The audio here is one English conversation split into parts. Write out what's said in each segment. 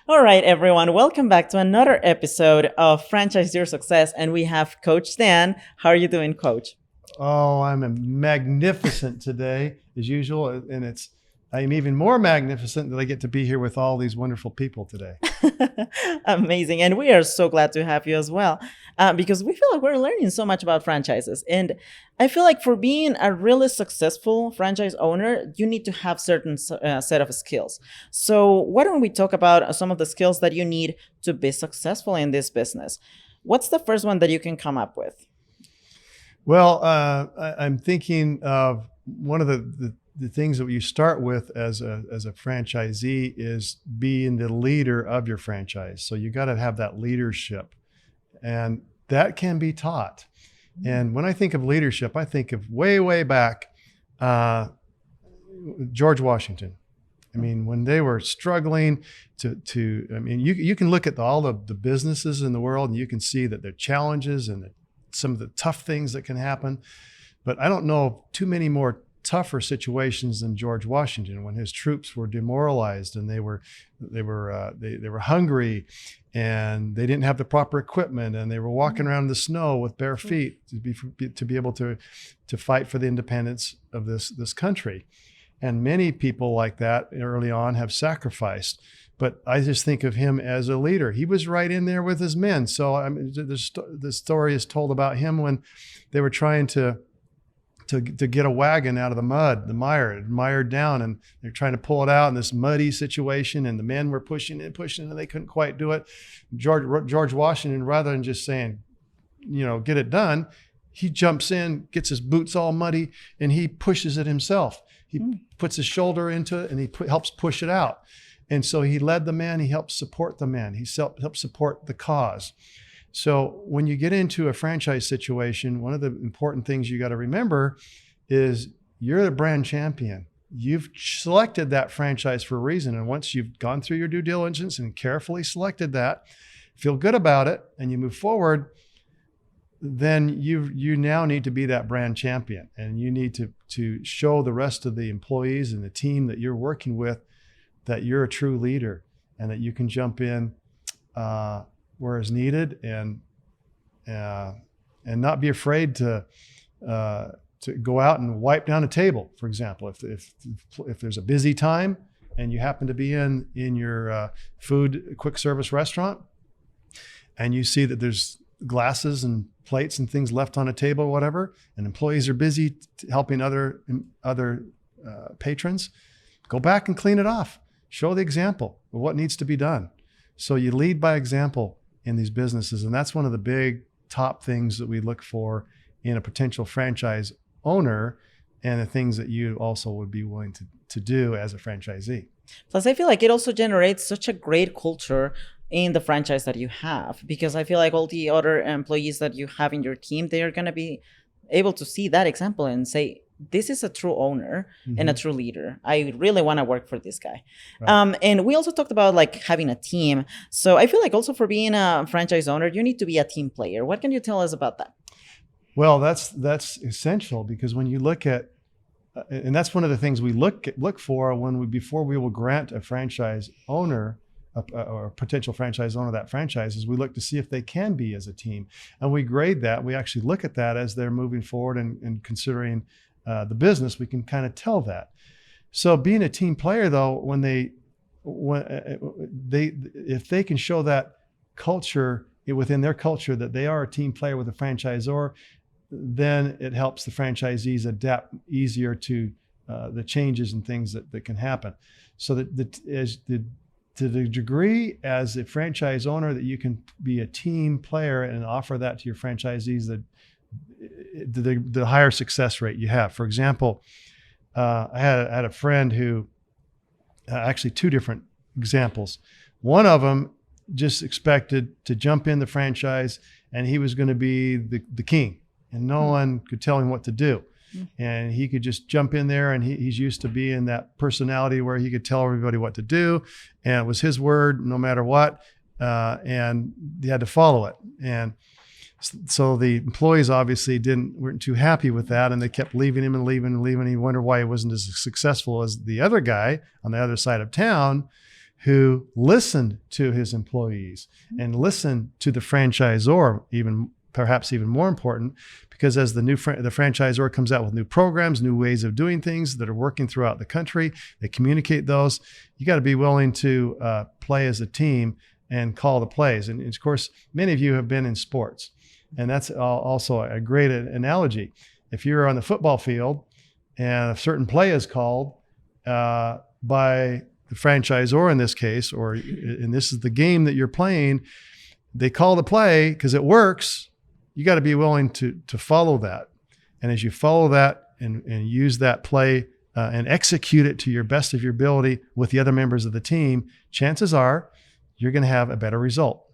All right, everyone, welcome back to another episode of Franchise Your Success. And we have Coach Dan. How are you doing, Coach? Oh, I'm a magnificent today, as usual. And I'm even more magnificent that I get to be here with all these wonderful people today. Amazing. And we are so glad to have you as well, because we feel like we're learning so much about franchises. And I feel like for being a really successful franchise owner, you need to have certain set of skills. So why don't we talk about some of the skills that you need to be successful in this business? What's the first one that you can come up with? Well, I'm thinking of one of the things that you start with as a franchisee is being the leader of your franchise. So you got to have that leadership, and that can be taught. And when I think of leadership, I think of way back, George Washington. I mean, when they were struggling I mean, you can look at all of the businesses in the world and you can see that there are challenges and some of the tough things that can happen. But I don't know of too many more tougher situations than George Washington, when his troops were demoralized and they were hungry and they didn't have the proper equipment and they were walking around in the snow with bare feet to be able to fight for the independence of this country. And many people like that early on have sacrificed. But I just think of him as a leader. He was right in there with his men. So the story is told about him when they were trying to get a wagon out of the mud, the mire. It mired down, and they're trying to pull it out in this muddy situation, and the men were pushing, and they couldn't quite do it. George Washington, rather than just saying, get it done, he jumps in, gets his boots all muddy, and he pushes it himself. He puts his shoulder into it, and he helps push it out. And so he led the men, he helped support the men, he helped support the cause. So when you get into a franchise situation, one of the important things you got to remember is you're the brand champion. You've selected that franchise for a reason. And once you've gone through your due diligence and carefully selected that, feel good about it, and you move forward, then you now need to be that brand champion. And you need to show the rest of the employees and the team that you're working with that you're a true leader and that you can jump in where is needed and not be afraid to go out and wipe down a table. For example, if there's a busy time and you happen to be in your food quick service restaurant and you see that there's glasses and plates and things left on a table or whatever, and employees are busy helping other patrons, go back and clean it off. Show the example of what needs to be done. So you lead by example in these businesses. And that's one of the big top things that we look for in a potential franchise owner, and the things that you also would be willing to do as a franchisee. Plus, I feel like it also generates such a great culture in the franchise that you have, because I feel like all the other employees that you have in your team, they are going to be able to see that example and say, this is a true owner and a true leader. I really want to work for this guy. Right. And we also talked about like having a team. So I feel like also for being a franchise owner, you need to be a team player. What can you tell us about that? Well, that's essential, because when you look at, and that's one of the things we look for before we will grant a franchise owner or a potential franchise owner that franchise, is we look to see if they can be as a team. And we grade that. We actually look at that as they're moving forward and considering the business. We can kind of tell that. So being a team player, though, if they can show that culture within their culture that they are a team player with a franchisor, then it helps the franchisees adapt easier to the changes and things that can happen. So to the degree as a franchise owner that you can be a team player and offer that to your franchisees, the higher success rate you have. For example, I had a friend who, actually two different examples. One of them just expected to jump in the franchise and he was going to be the king and no one could tell him what to do. And he could just jump in there, and he's used to being that personality where he could tell everybody what to do, and it was his word no matter what, and he had to follow it. And so the employees obviously weren't too happy with that, and they kept leaving him and leaving. He wondered why he wasn't as successful as the other guy on the other side of town who listened to his employees and listened to the franchisor, perhaps even more important, because as the franchisor comes out with new programs, new ways of doing things that are working throughout the country, they communicate those. You got to be willing to play as a team and call the plays. And of course, many of you have been in sports, and that's also a great analogy. If you're on the football field and a certain play is called by the franchisor in this case, and this is the game that you're playing, they call the play because it works. You got to be willing to follow that. And as you follow that and use that play and execute it to your best of your ability with the other members of the team, chances are you're going to have a better result.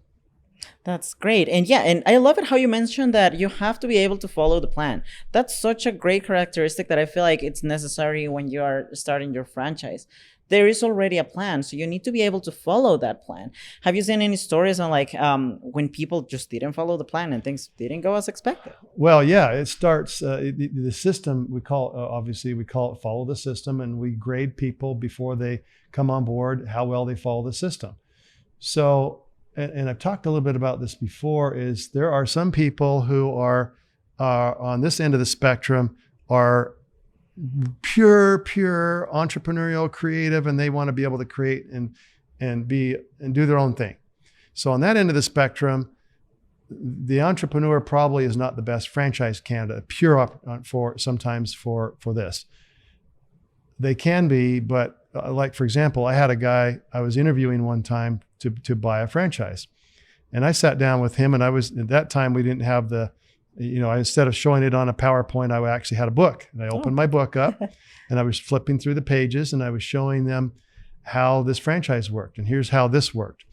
That's great. And yeah, and I love it how you mentioned that you have to be able to follow the plan. That's such a great characteristic that I feel like it's necessary when you are starting your franchise. There is already a plan, so you need to be able to follow that plan. Have you seen any stories on like when people just didn't follow the plan and things didn't go as expected? Well, yeah, it starts, the system, we call it follow the system, and we grade people before they come on board, how well they follow the system. So, and I've talked a little bit about this before, is there are some people who are on this end of the spectrum are pure entrepreneurial, creative, and they want to be able to create and do their own thing. So on that end of the spectrum, the entrepreneur probably is not the best franchise candidate, sometimes for this. They can be, but like, for example, I had a guy I was interviewing one time to buy a franchise. And I sat down with him, and at that time we didn't have instead of showing it on a PowerPoint, I actually had a book, and I opened my book up and I was flipping through the pages, and I was showing them how this franchise worked. And here's how this worked.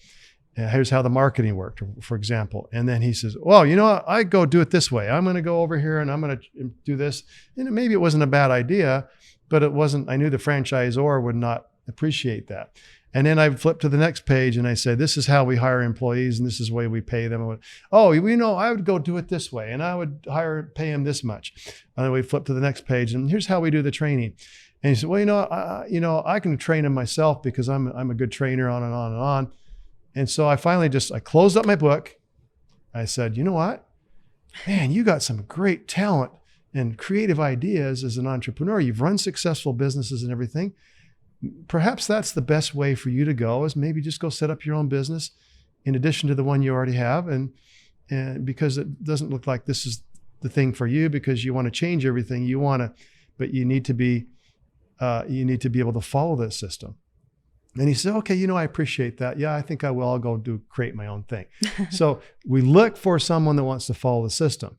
And here's how the marketing worked, for example. And then he says, well, I go do it this way. I'm going to go over here and I'm going to do this. And maybe it wasn't a bad idea, but I knew the franchisor would not appreciate that. And then I flip to the next page and I say, this is how we hire employees and this is the way we pay them. I would go do it this way and I would pay him this much. And then we flip to the next page and here's how we do the training. And he said, well, I can train him myself because I'm a good trainer, on and on and on. And so I finally I closed up my book. I said, you know what, man, you got some great talent and creative ideas as an entrepreneur. You've run successful businesses and everything. Perhaps that's the best way for you to go, is maybe just go set up your own business in addition to the one you already have. And because it doesn't look like this is the thing for you, because you want to change everything but you need to be able to follow this system. And he said, okay, I appreciate that. Yeah, I think I will. I'll go create my own thing. So we look for someone that wants to follow the system.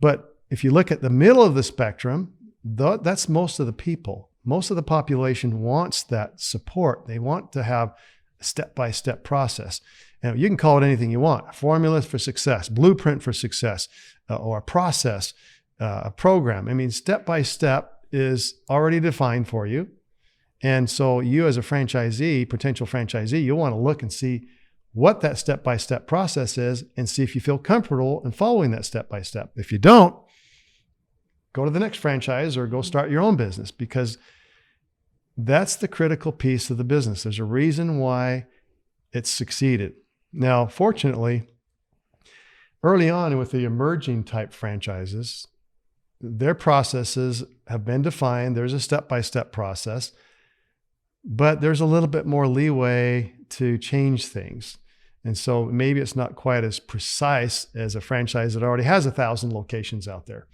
But if you look at the middle of the spectrum, that's most of the people. Most of the population wants that support. They want to have a step-by-step process. And you can call it anything you want: a formula for success, blueprint for success, or a process, a program. I mean, step-by-step is already defined for you. And so you as a potential franchisee, you'll want to look and see what that step-by-step process is and see if you feel comfortable in following that step-by-step. If you don't, go to the next franchise or go start your own business, because that's the critical piece of the business. There's a reason why it's succeeded. Now, fortunately, early on with the emerging type franchises, their processes have been defined. There's a step-by-step process, but there's a little bit more leeway to change things. And so maybe it's not quite as precise as a franchise that already has 1,000 locations out there.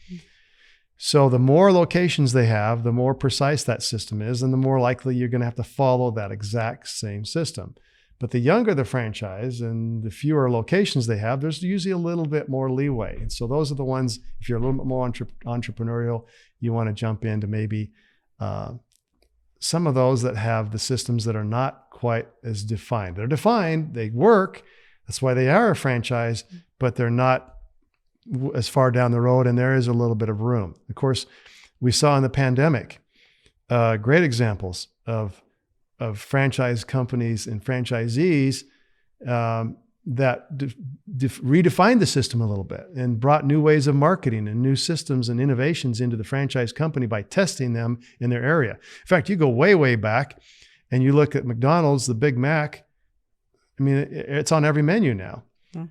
So the more locations they have, the more precise that system is, and the more likely you're going to have to follow that exact same system. But the younger the franchise and the fewer locations they have, there's usually a little bit more leeway. And so those are the ones, if you're a little bit more entrepreneurial, you want to jump into maybe some of those that have the systems that are not quite as defined. They're defined, they work, that's why they are a franchise, but they're not as far down the road, and there is a little bit of room. Of course, we saw in the pandemic great examples of franchise companies and franchisees that redefined the system a little bit and brought new ways of marketing and new systems and innovations into the franchise company by testing them in their area. In fact, you go way, way back and you look at McDonald's, the Big Mac, I mean, it's on every menu now, Mhm.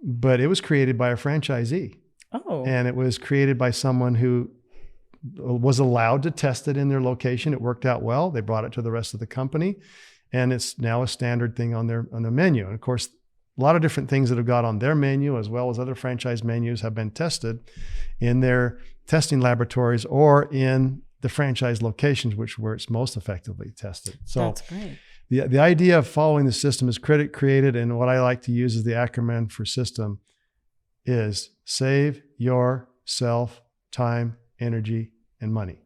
but it was created by a franchisee, Oh, and it was created by someone who was allowed to test it in their location. It worked out well. They brought it to the rest of the company, and it's now a standard thing on their menu. And of course, a lot of different things that have got on their menu, as well as other franchise menus, have been tested in their testing laboratories or in the franchise locations, where it's most effectively tested. So that's great. the idea of following the system is created, and what I like to use as the acronym for system is save yourself time, energy, and money.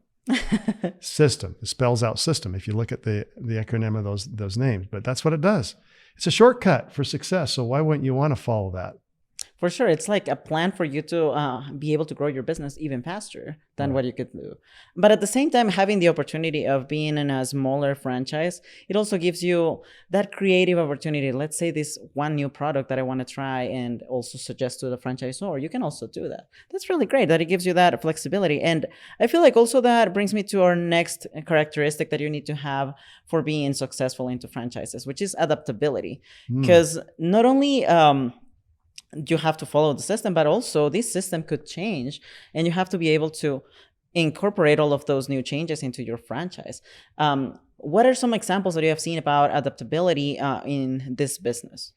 System. It spells out system if you look at the acronym of those names, but that's what it does. It's a shortcut for success. So why wouldn't you want to follow that? For sure. It's like a plan for you to be able to grow your business even faster than what you could do. But at the same time, having the opportunity of being in a smaller franchise, it also gives you that creative opportunity. Let's say this one new product that I want to try and also suggest to the franchisor. You can also do that. That's really great that it gives you that flexibility. And I feel like also that brings me to our next characteristic that you need to have for being successful into franchises, which is adaptability. Because not only you have to follow the system, but also this system could change, and you have to be able to incorporate all of those new changes into your franchise. What are some examples that you have seen about adaptability in this business?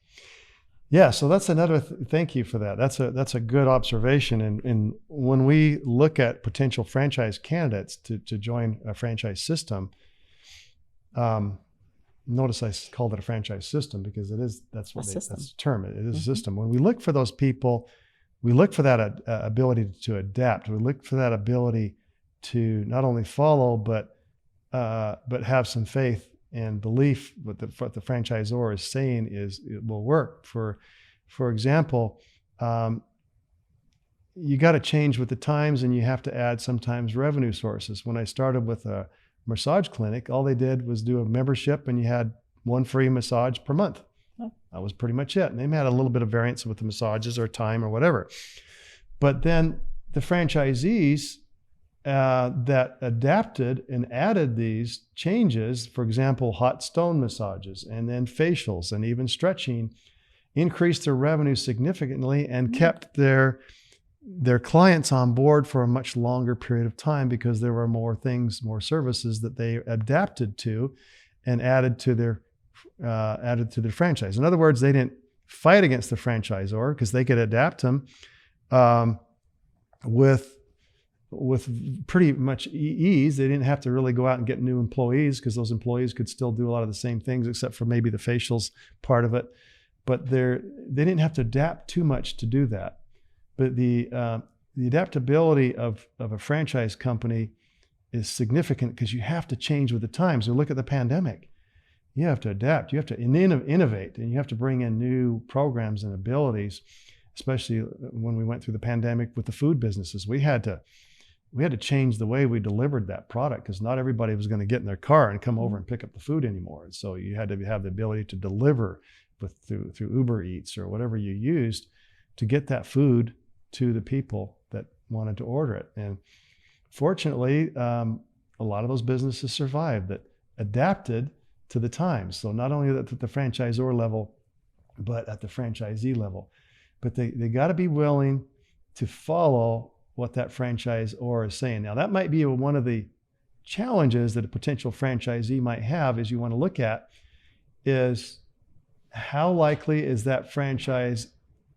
Yeah, so that's another. Thank you for that. That's a good observation. And when we look at potential franchise candidates to join a franchise system, notice I called it a franchise system because that's the term. It is a system. When we look for those people, we look for that ability to adapt. We look for that ability to not only follow, but have some faith and belief what the franchisor is saying it will work. For example, you got to change with the times, and you have to add sometimes revenue sources. When I started with a massage clinic, all they did was do a membership, and you had one free massage per month. That was pretty much it. And they had a little bit of variance with the massages or time or whatever. But then the franchisees that adapted and added these changes, for example, hot stone massages and then facials and even stretching, increased their revenue significantly and kept their clients on board for a much longer period of time because there were more services that they adapted to and added to their franchise. In other words, they didn't fight against the franchisor because they could adapt them with pretty much ease. They didn't have to really go out and get new employees because those employees could still do a lot of the same things except for maybe the facials part of it. But they didn't have to adapt too much to do that. But the adaptability of a franchise company is significant because you have to change with the times. So look at the pandemic. You have to adapt. You have to innovate, and you have to bring in new programs and abilities, especially when we went through the pandemic with the food businesses. We had to change the way we delivered that product because not everybody was going to get in their car and come over and pick up the food anymore. And so you had to have the ability to deliver through Uber Eats or whatever you used to get that food to the people that wanted to order it. And fortunately, a lot of those businesses survived that adapted to the times. So not only at the franchisor level, but at the franchisee level. But they got to be willing to follow what that franchisor is saying. Now, that might be one of the challenges that a potential franchisee might have is you want to look at is how likely is that franchise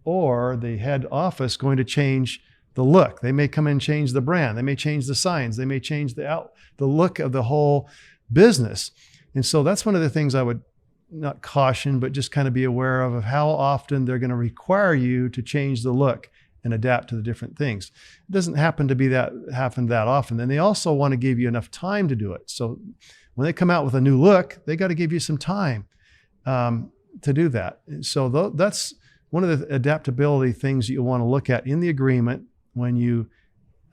or the head office going to change the look? They may come in and change the brand. They may change the signs. They may change the look of the whole business. And so that's one of the things I would not caution, but just kind of be aware of how often they're going to require you to change the look and adapt to the different things. It doesn't happen that often. And they also want to give you enough time to do it. So when they come out with a new look, they got to give you some time to do that. So that's one of the adaptability things that you want to look at in the agreement when you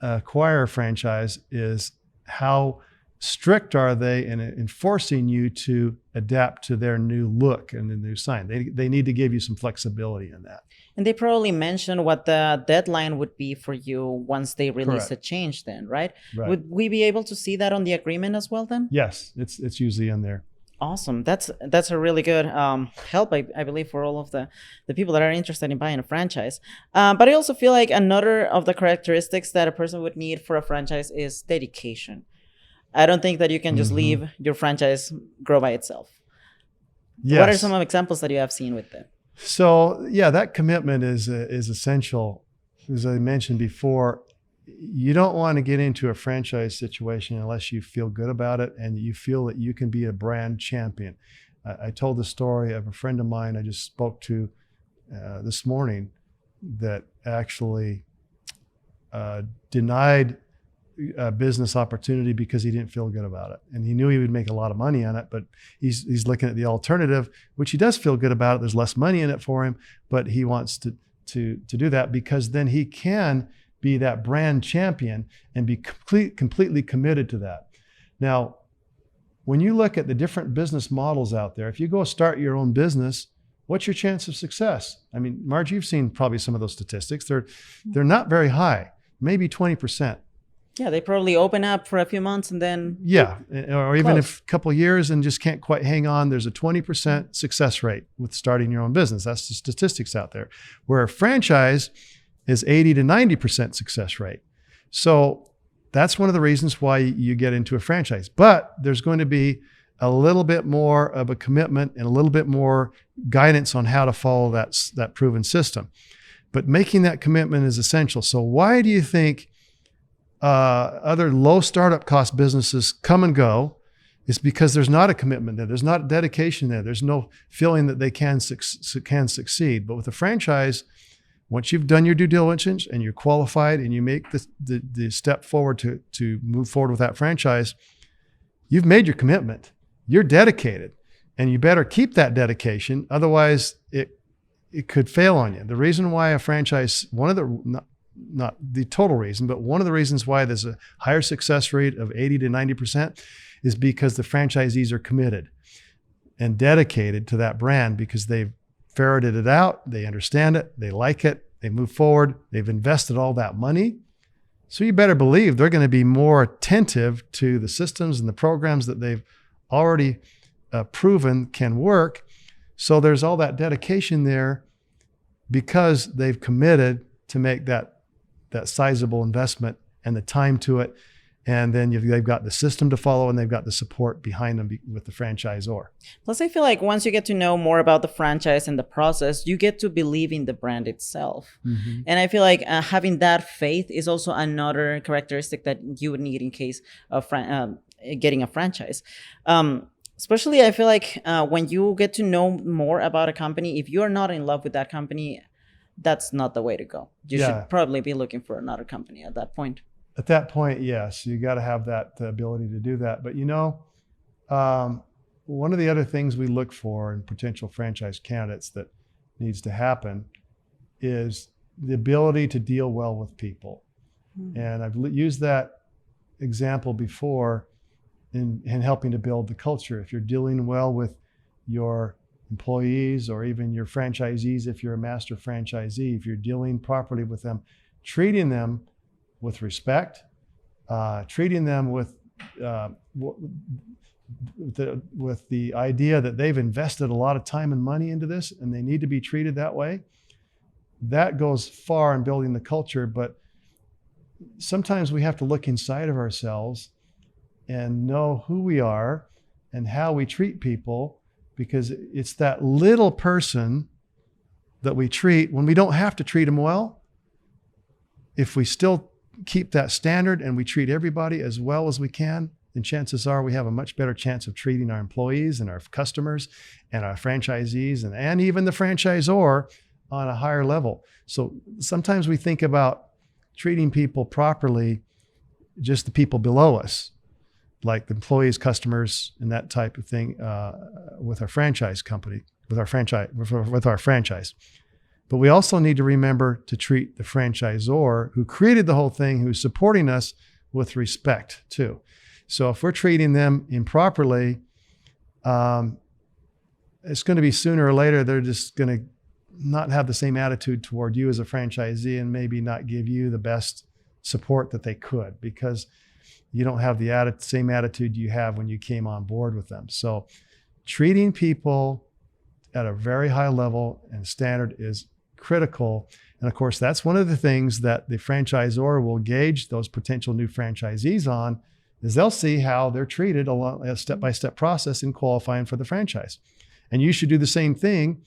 acquire a franchise is how strict are they in enforcing you to adapt to their new look and the new sign. They need to give you some flexibility in that. And they probably mention what the deadline would be for you once they release a change then, right? Would we be able to see that on the agreement as well then? Yes, it's usually in there. Awesome. That's a really good help, I believe, for all of the people that are interested in buying a franchise. But I also feel like another of the characteristics that a person would need for a franchise is dedication. I don't think that you can just Mm-hmm. leave your franchise grow by itself. What are some Yes. of examples that you have seen with that? So yeah, that commitment is essential. As I mentioned before, you don't want to get into a franchise situation unless you feel good about it and you feel that you can be a brand champion. I told the story of a friend of mine I just spoke to this morning that actually denied a business opportunity because he didn't feel good about it, and he knew he would make a lot of money on it. But he's looking at the alternative, which he does feel good about it. There's less money in it for him, but he wants to do that because then he can be that brand champion and be completely committed to that. Now, when you look at the different business models out there, if you go start your own business, what's your chance of success? I mean, Marge, you've seen probably some of those statistics. They're not very high, maybe 20%. Yeah, they probably open up for a few months and then Yeah, or even close. if a couple of years and just can't quite hang on, there's a 20% success rate with starting your own business. That's the statistics out there. Where a franchise is 80 to 90% success rate. So that's one of the reasons why you get into a franchise. But there's going to be a little bit more of a commitment and a little bit more guidance on how to follow that proven system. But making that commitment is essential. So why do you think other low startup cost businesses come and go? Is because there's not a commitment there. There's not dedication there. There's no feeling that they can succeed. But with a franchise, once you've done your due diligence and you're qualified and you make the step forward to move forward with that franchise, you've made your commitment. You're dedicated, and you better keep that dedication. Otherwise, it could fail on you. The reason why a franchise, one of the not the total reason, but one of the reasons why there's a higher success rate of 80 to 90% is because the franchisees are committed and dedicated to that brand because they've ferreted it out, they understand it, they like it, they move forward, they've invested all that money. So you better believe they're going to be more attentive to the systems and the programs that they've already proven can work. So there's all that dedication there because they've committed to make that sizable investment and the time to it. And then they've got the system to follow and they've got the support behind them with the franchisor. Plus, I feel like once you get to know more about the franchise and the process, you get to believe in the brand itself. Mm-hmm. And I feel like having that faith is also another characteristic that you would need in case of getting a franchise. Especially, I feel like when you get to know more about a company, if you're not in love with that company, that's not the way to go. You should probably be looking for another company at that point. At that point, yes, you got to have that ability to do that. But one of the other things we look for in potential franchise candidates that needs to happen is the ability to deal well with people. Mm-hmm. And I've used that example before in helping to build the culture. If you're dealing well with your employees or even your franchisees, if you're a master franchisee, if you're dealing properly with them, treating them with respect, treating them with the idea that they've invested a lot of time and money into this and they need to be treated that way, that goes far in building the culture. But sometimes we have to look inside of ourselves and know who we are and how we treat people, because it's that little person that we treat when we don't have to treat them well. If we still keep that standard and we treat everybody as well as we can, then chances are we have a much better chance of treating our employees and our customers and our franchisees and even the franchisor on a higher level. So sometimes we think about treating people properly, just the people below us, like the employees, customers, and that type of thing with our franchise company, with our franchise. But we also need to remember to treat the franchisor who created the whole thing, who's supporting us, with respect too. So if we're treating them improperly, it's going to be sooner or later, they're just going to not have the same attitude toward you as a franchisee and maybe not give you the best support that they could, because you don't have the same attitude you have when you came on board with them. So treating people at a very high level and standard is critical. And of course, that's one of the things that the franchisor will gauge those potential new franchisees on, is they'll see how they're treated along a step-by-step process in qualifying for the franchise. And you should do the same thing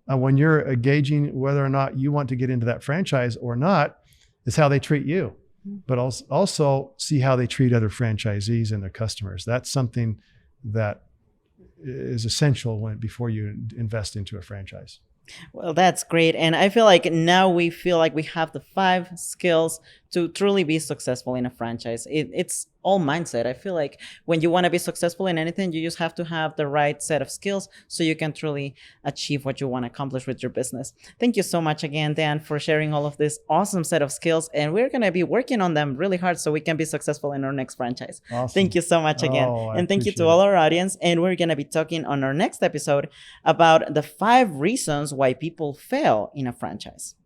when you're gauging whether or not you want to get into that franchise or not, is how they treat you. But also see how they treat other franchisees and their customers. That's something that is essential before you invest into a franchise. Well, that's great. And I feel like now we feel like we have the 5 skills to truly be successful in a franchise. It's all mindset. I feel like when you want to be successful in anything, you just have to have the right set of skills so you can truly achieve what you want to accomplish with your business. Thank you so much again, Dan, for sharing all of this awesome set of skills. And we're going to be working on them really hard so we can be successful in our next franchise. Awesome. Thank you so much again. And thank you to appreciate all our audience. And we're going to be talking on our next episode about the 5 reasons why people fail in a franchise.